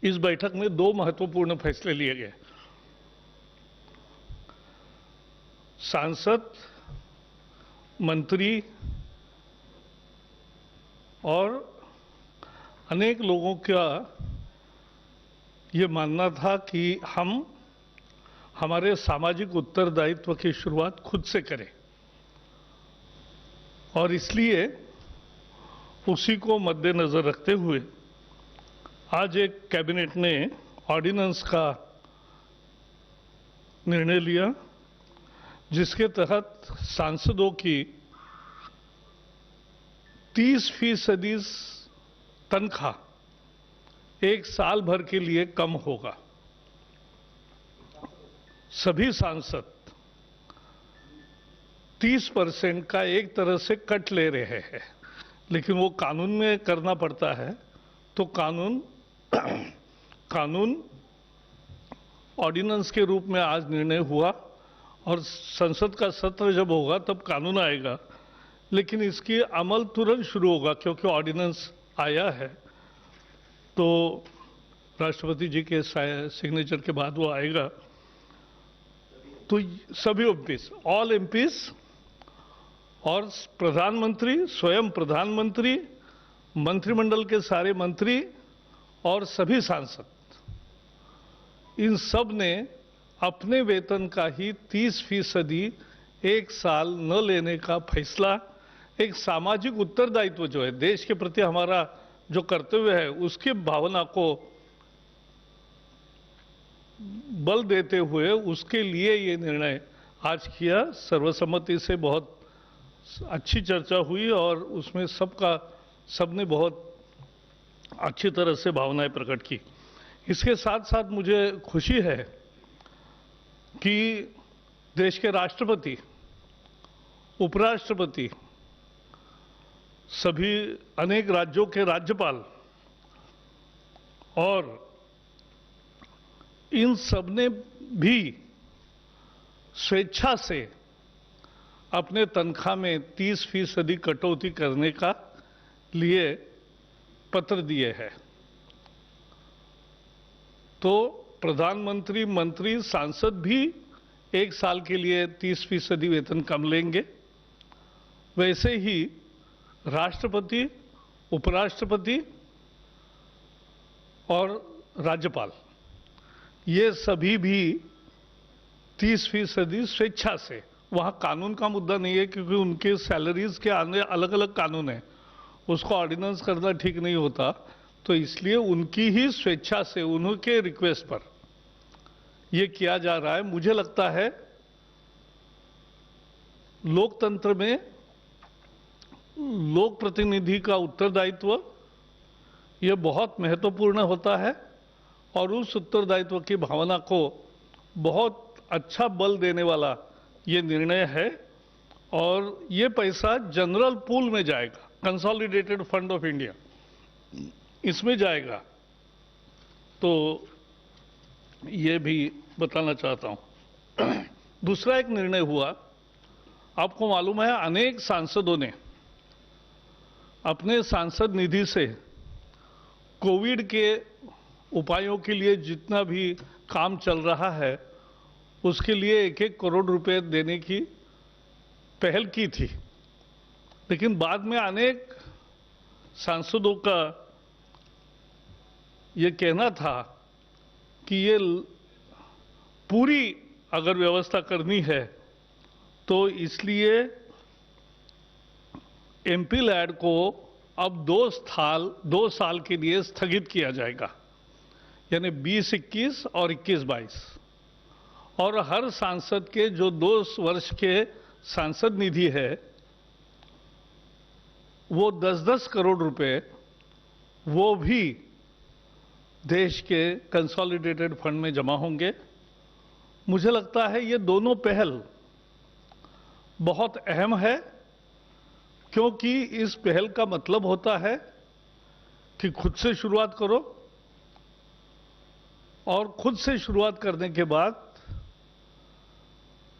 इस बैठक में दो महत्वपूर्ण फैसले लिए गए। सांसद, मंत्री और अनेक लोगों का ये मानना था कि हम हमारे सामाजिक उत्तरदायित्व की शुरुआत खुद से करें और इसलिए उसी को मद्देनजर रखते हुए आज एक कैबिनेट ने ऑर्डिनेंस का निर्णय लिया, जिसके तहत सांसदों की 30% तनख्वाह एक साल भर के लिए कम होगा। सभी सांसद 30% का एक तरह से कट ले रहे हैं, लेकिन वो कानून में करना पड़ता है, तो कानून ऑर्डिनेंस के रूप में आज निर्णय हुआ और संसद का सत्र जब होगा तब कानून आएगा, लेकिन इसकी अमल तुरंत शुरू होगा क्योंकि ऑर्डिनेंस आया है। तो राष्ट्रपति जी के सिग्नेचर के बाद वो आएगा, तो सभी एमपीज, ऑल एमपीज और प्रधानमंत्री, स्वयं प्रधानमंत्री, मंत्रिमंडल के सारे मंत्री और सभी सांसद, इन सब ने अपने वेतन का ही 30% एक साल न लेने का फैसला, एक सामाजिक उत्तरदायित्व जो है, देश के प्रति हमारा जो कर्तव्य है, उसकी भावना को बल देते हुए उसके लिए ये निर्णय आज किया। सर्वसम्मति से बहुत अच्छी चर्चा हुई और उसमें सबने बहुत अच्छी तरह से भावनाएं प्रकट की। इसके साथ साथ मुझे खुशी है कि देश के राष्ट्रपति, उपराष्ट्रपति, सभी अनेक राज्यों के राज्यपाल और इन सब ने भी स्वेच्छा से अपने तनख्वाह में 30% कटौती करने का लिए पत्र दिए हैं। तो प्रधानमंत्री, मंत्री, सांसद भी एक साल के लिए 30% वेतन कम लेंगे। वैसे ही राष्ट्रपति, उपराष्ट्रपति और राज्यपाल, ये सभी भी 30% स्वेच्छा से, वहाँ कानून का मुद्दा नहीं है क्योंकि उनके सैलरीज के आने अलग अलग कानून है, उसको ऑर्डिनेंस करना ठीक नहीं होता, तो इसलिए उनकी ही स्वेच्छा से, उनके रिक्वेस्ट पर ये किया जा रहा है। मुझे लगता है लोकतंत्र में लोक प्रतिनिधि का उत्तरदायित्व ये बहुत महत्वपूर्ण होता है और उस उत्तरदायित्व की भावना को बहुत अच्छा बल देने वाला ये निर्णय है और ये पैसा जनरल पूल में जाएगा, कंसोलिडेटेड फंड ऑफ इंडिया, इसमें जाएगा। तो ये भी बताना चाहता हूं। दूसरा एक निर्णय हुआ, आपको मालूम है अनेक सांसदों ने अपने सांसद निधि से कोविड के उपायों के लिए जितना भी काम चल रहा है उसके लिए 1-1 करोड़ रुपए देने की पहल की थी, लेकिन बाद में अनेक सांसदों का ये कहना था कि ये पूरी अगर व्यवस्था करनी है तो इसलिए एमपी लैड को अब 2 साल के लिए स्थगित किया जाएगा, यानी 2021 और 21-22, और हर सांसद के जो 2 वर्ष के सांसद निधि है वो 10-10 करोड़ रुपए वो भी देश के कंसोलिडेटेड फंड में जमा होंगे। मुझे लगता है ये दोनों पहल बहुत अहम है क्योंकि इस पहल का मतलब होता है कि खुद से शुरुआत करो और खुद से शुरुआत करने के बाद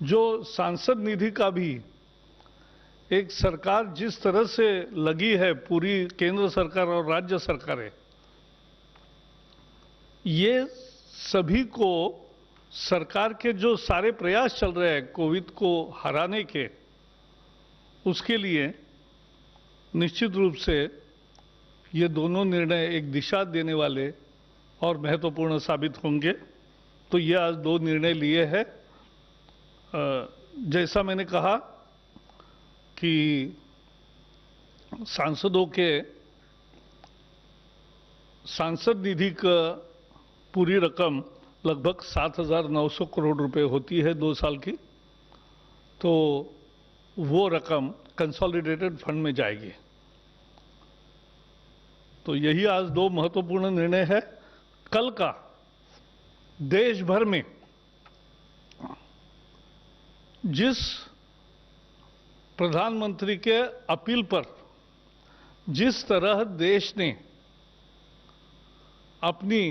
जो सांसद निधि का भी एक सरकार जिस तरह से लगी है, पूरी केंद्र सरकार और राज्य सरकारें, ये सभी को सरकार के जो सारे प्रयास चल रहे हैं कोविड को हराने के, उसके लिए निश्चित रूप से ये दोनों निर्णय एक दिशा देने वाले और महत्वपूर्ण साबित होंगे। तो ये आज दो निर्णय लिए हैं। जैसा मैंने कहा कि सांसदों के सांसद निधि का पूरी रकम लगभग 7,900 करोड़ रुपए होती है 2 साल की, तो वो रकम कंसोलिडेटेड फंड में जाएगी। तो यही आज दो महत्वपूर्ण निर्णय है। कल का देश भर में जिस प्रधानमंत्री के अपील पर जिस तरह देश ने अपनी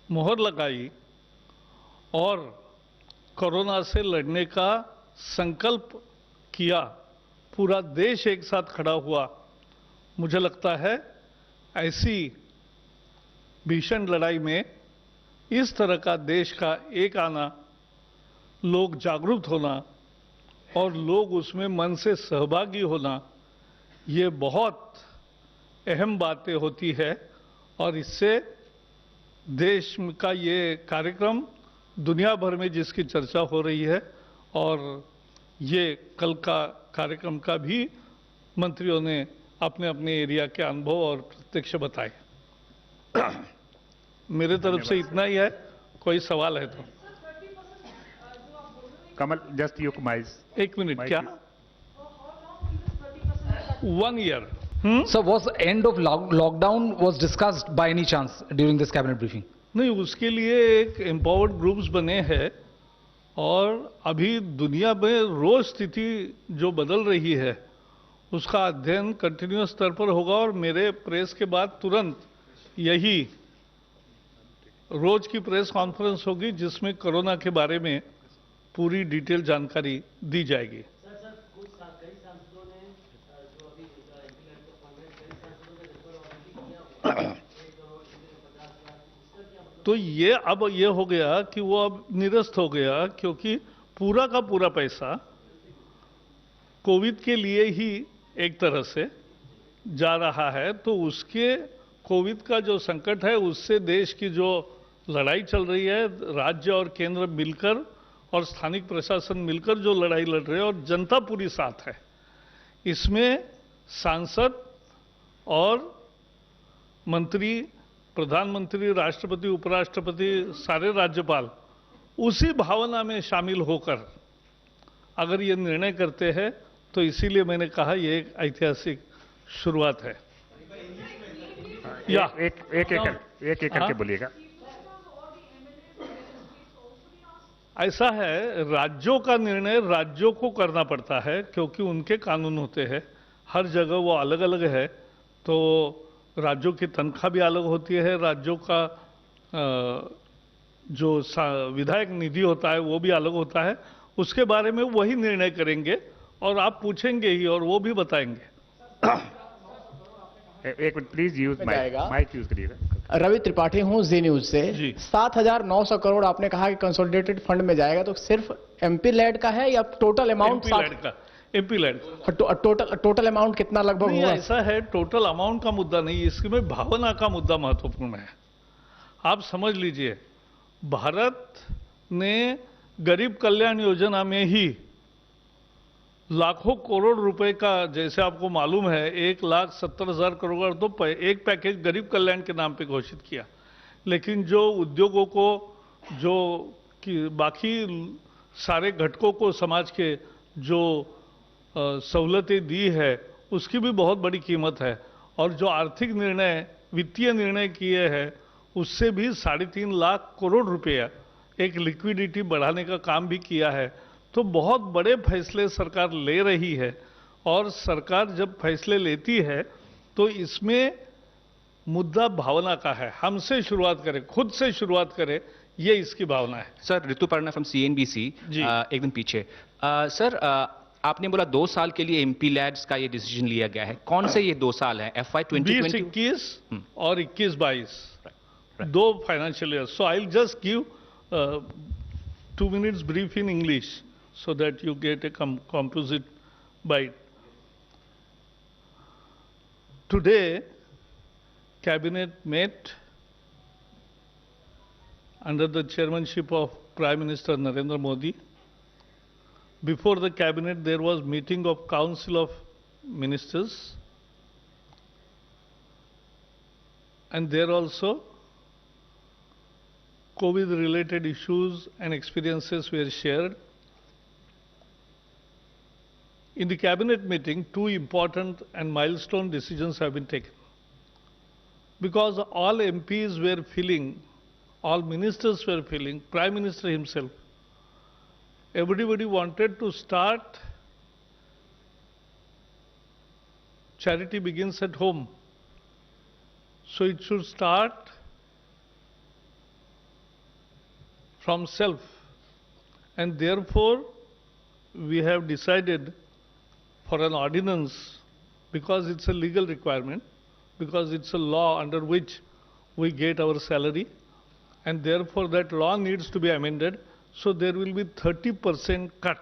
मोहर लगाई और कोरोना से लड़ने का संकल्प किया, पूरा देश एक साथ खड़ा हुआ, मुझे लगता है ऐसी भीषण लड़ाई में इस तरह का देश का एक आना, लोग जागरूक होना और लोग उसमें मन से सहभागी होना, ये बहुत अहम बातें होती है। और इससे देश का ये कार्यक्रम दुनिया भर में जिसकी चर्चा हो रही है, और ये कल का कार्यक्रम का भी मंत्रियों ने अपने अपने एरिया के अनुभव और प्रत्यक्ष बताए। मेरे तरफ से इतना ही है, कोई सवाल है तो। कमल, जस्ट यू माइज। एक मिनट, क्या 1 year? So was end of lockdown was discussed by any chance during this cabinet briefing? नहीं, उसके लिए एक एम्पावर्ड ग्रुप्स बने हैं और अभी दुनिया में रोज स्थिति जो बदल रही है उसका अध्ययन कंटिन्यूअस स्तर पर होगा, और मेरे प्रेस के बाद तुरंत यही रोज की प्रेस कॉन्फ्रेंस होगी जिसमें कोरोना के बारे में पूरी डिटेल जानकारी दी जाएगी। तो ये अब ये हो गया कि वो अब निरस्त हो गया, क्योंकि पूरा का पूरा पैसा कोविड के लिए ही एक तरह से जा रहा है। तो उसके कोविड का जो संकट है उससे देश की जो लड़ाई चल रही है, राज्य और केंद्र मिलकर और स्थानिक प्रशासन मिलकर जो लड़ाई लड़ रहे हैं और जनता पूरी साथ है, इसमें सांसद और मंत्री, प्रधानमंत्री, राष्ट्रपति, उपराष्ट्रपति, सारे राज्यपाल उसी भावना में शामिल होकर अगर ये निर्णय करते हैं, तो इसीलिए मैंने कहा ये एक ऐतिहासिक शुरुआत है। या एक करके बोलिएगा। ऐसा है, राज्यों का निर्णय राज्यों को करना पड़ता है क्योंकि उनके कानून होते हैं, हर जगह वो अलग अलग है। तो राज्यों की तनख्वाह भी अलग होती है, राज्यों का जो विधायक निधि होता है वो भी अलग होता है। उसके बारे में वही निर्णय करेंगे और आप पूछेंगे ही और वो भी बताएंगे। एक minute please, use mike use करिएगा। रवि त्रिपाठी हूँ जी न्यूज से। जी। 7,900 करोड़ आपने कहा कि कंसोलिडेटेड फंड में जाएगा, तो सिर्फ एमपी लैड का है या total amount? MP LAD total amount कितना लगभग होगा? ऐसा है, टोटल अमाउंट का मुद्दा नहीं, इसमें भावना का मुद्दा महत्वपूर्ण है। आप समझ लीजिए, भारत ने गरीब कल्याण योजना में ही लाखों करोड़ रुपए का, जैसे आपको मालूम है 1,70,000 करोड़ तो एक पैकेज गरीब कल्याण के नाम पे घोषित किया। लेकिन जो उद्योगों को, जो कि बाकी सारे घटकों को समाज के जो सहूलतें दी है, उसकी भी बहुत बड़ी कीमत है। और जो आर्थिक निर्णय, वित्तीय निर्णय किए हैं, उससे भी 3.5 लाख करोड़ रुपया एक लिक्विडिटी बढ़ाने का काम भी किया है। तो बहुत बड़े फैसले सरकार ले रही है, और सरकार जब फैसले लेती है तो इसमें मुद्दा भावना का है। हमसे शुरुआत करें, खुद से शुरुआत करें, ये इसकी भावना है। Sir, Ritu Parna from CNBC, जी। एक दिन पीछे। सर, आपने बोला 2 साल के लिए एमपी लैड्स का ये डिसीजन लिया गया है, कौन से ये 2 साल हैं? FY 2020 2021 और 21-22 दो financial year. So I'll just give 2 minutes brief in English so that you get a composite bite. Today, Cabinet met under the chairmanship of Prime Minister Narendra Modi. Before the Cabinet, there was meeting of Council of Ministers, and there also COVID-related issues and experiences were shared. In the Cabinet meeting, 2 important and milestone decisions have been taken. Because all MPs were feeling, all ministers were feeling, Prime Minister himself, everybody wanted to start charity begins at home. So it should start from self. And therefore, we have decided for an ordinance, because it's a legal requirement, because it's a law under which we get our salary, and therefore that law needs to be amended. So there will be 30% cut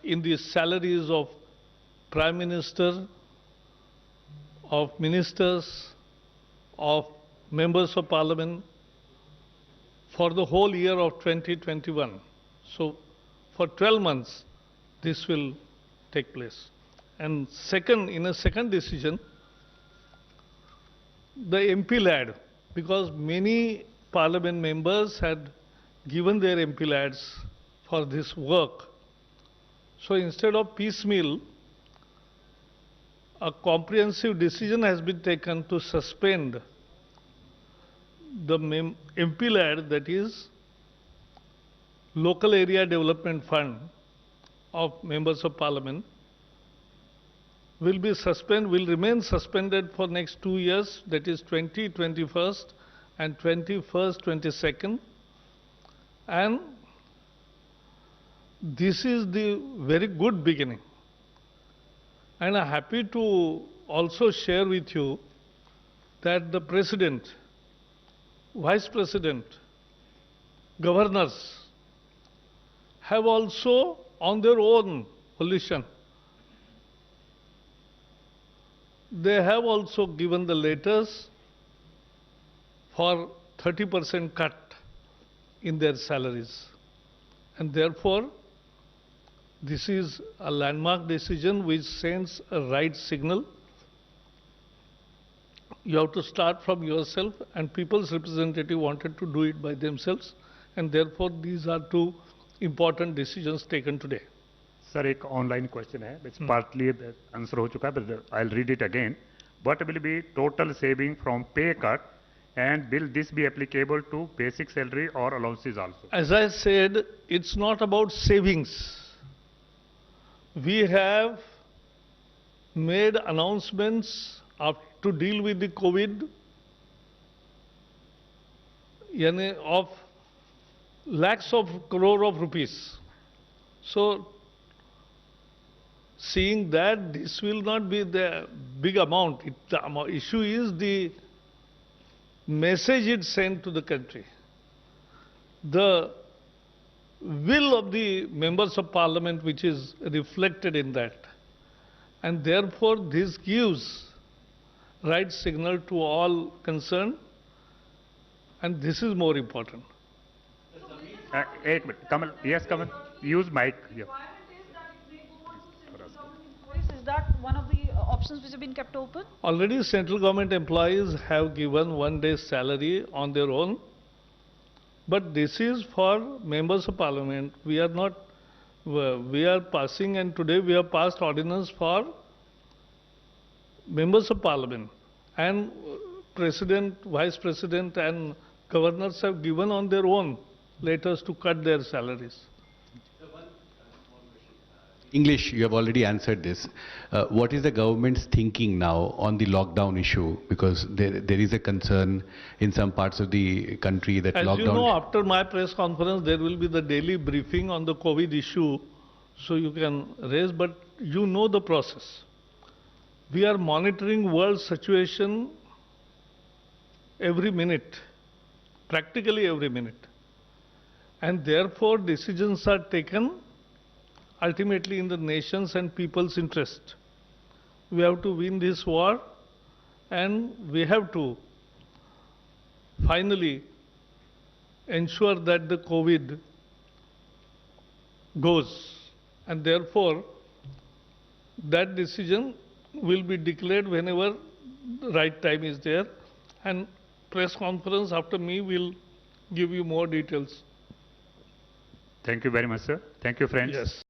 in the salaries of Prime Minister, of ministers, of members of Parliament for the whole year of 2021. So for 12 months, this will take place. And second, in a second decision, the MP lad, because many Parliament members had given their MP lads for this work. So instead of piecemeal, a comprehensive decision has been taken to suspend the MP lad, that is Local Area Development Fund of members of Parliament, will remain suspended for next 2 years, that is 2021 and 22. And this is the very good beginning. And I'm happy to also share with you that the President, Vice President, governors have also on their own volition, they have also given the letters for 30% cut in their salaries. And therefore, this is a landmark decision which sends a right signal. You have to start from yourself, and people's representative wanted to do it by themselves, and therefore these are 2 important decisions taken today. Sir एक online question है, it's partly answer हो चुका है, but I will read it again. What will be total saving from पे cut, and will this be applicable to basic salary or allowances also? As I said, it's not about savings. We have made announcements to deal with the COVID of lakhs of crore of rupees. So seeing that this will not be the big amount, the issue is the message it sent to the country. The will of the members of Parliament which is reflected in that. And therefore this gives right signal to all concerned, and this is more important. एक minute, Kamal, yes, Kamal, use mic. Yeah. Is that one of the options which have been kept open? Already central government employees have given 1 day's salary on their own, but this is for members of Parliament. We are passing, and today we have passed ordinance for members of Parliament, and President, Vice President and governors have given on their own letters to cut their salaries. English, you have already answered this. What is the government's thinking now on the lockdown issue? Because there is a concern in some parts of the country that As lockdown... you know, after my press conference, there will be the daily briefing on the COVID issue, so you can raise, but you know the process. We are monitoring world situation every minute, practically every minute. And therefore, decisions are taken ultimately in the nation's and people's interest. We have to win this war, and we have to finally ensure that the COVID goes. And therefore, that decision will be declared whenever the right time is there. And press conference after me will give you more details. Thank you very much, sir. Thank you, friends. Yes.